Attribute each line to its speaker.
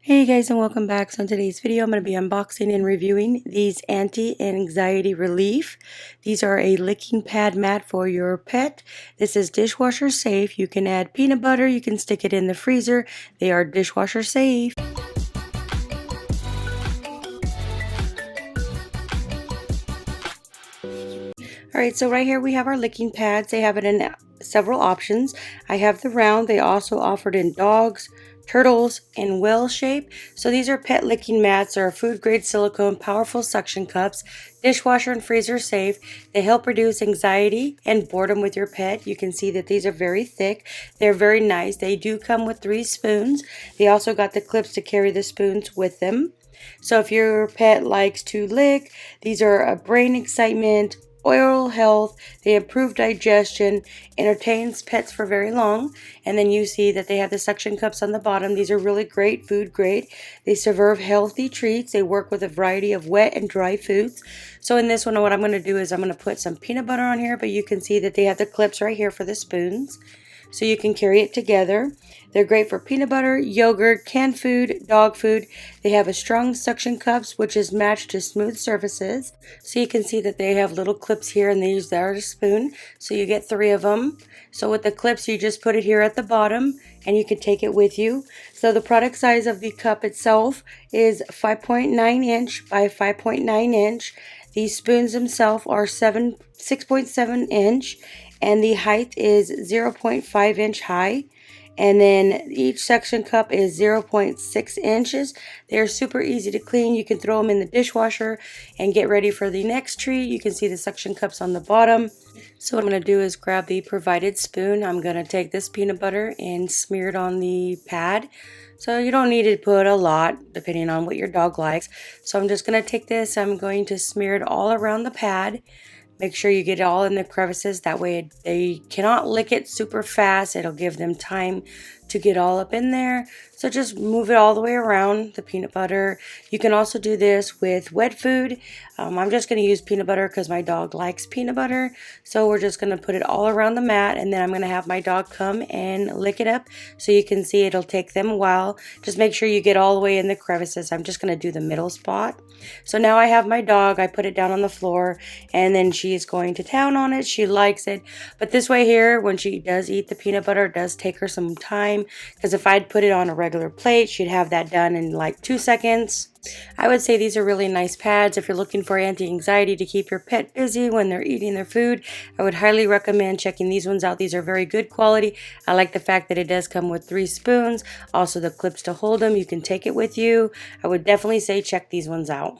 Speaker 1: Hey guys, and welcome back. So in today's video I'm going to be unboxing and reviewing these anti-anxiety relief. These are a licking pad mat for your pet. This is dishwasher safe. You can add peanut butter, you can stick it in the freezer. They are dishwasher safe. Alright, so right here we have our licking pads. They have it in several options. I have the round. They also offered in dogs, turtles, and whale shape. So these are pet licking mats or food grade silicone powerful suction cups, dishwasher and freezer safe. They help reduce anxiety and boredom with your pet. You can see that these are very thick. They're very nice. They do come with 3 spoons. They also got the clips to carry the spoons with them. So if your pet likes to lick, these are a brain excitement, oral health, they improve digestion, entertains pets for very long. And then you see that they have the suction cups on the bottom. These are really great, food grade. They serve healthy treats. They work with a variety of wet and dry foods. So in this one, what I'm going to do is I'm going to put some peanut butter on here, but you can see that they have the clips right here for the spoons. So you can carry it together. They're great for peanut butter, yogurt, canned food, dog food. They have a strong suction cups which is matched to smooth surfaces. So you can see that they have little clips here and they use that as a spoon. So you get 3 of them. So with the clips you just put it here at the bottom and you can take it with you. So the product size of the cup itself is 5.9 inch by 5.9 inch. These spoons themselves are 6.7 inch. And the height is 0.5 inch high, and then each suction cup is 0.6 inches. They're super easy to clean. You can throw them in the dishwasher and get ready for the next treat. You can see the suction cups on the bottom. So what I'm going to do is grab the provided spoon. I'm going to take this peanut butter and smear it on the pad. So you don't need to put a lot depending on what your dog likes. So I'm just going to take this, I'm going to smear it all around the pad. Make sure you get it all in the crevices. That way they cannot lick it super fast. It'll give them time to get all up in there. So just move it all the way around the peanut butter. You can also do this with wet food. I'm just going to use peanut butter because my dog likes peanut butter. So we're just going to put it all around the mat, and then I'm going to have my dog come and lick it up. So you can see it'll take them a while. Just make sure you get all the way in the crevices. I'm just going to do the middle spot. So now I have my dog. I put it down on the floor, and then she is going to town on it. She likes it. But this way here, when she does eat the peanut butter, it does take her some time, because if I'd put it on a regular plate, she'd have that done in like 2 seconds. I would say these are really nice pads. If you're looking for anti-anxiety to keep your pet busy when they're eating their food, I would highly recommend checking these ones out. These are very good quality. I like the fact that it does come with 3 spoons. Also the clips to hold them. You can take it with you. I would definitely say check these ones out.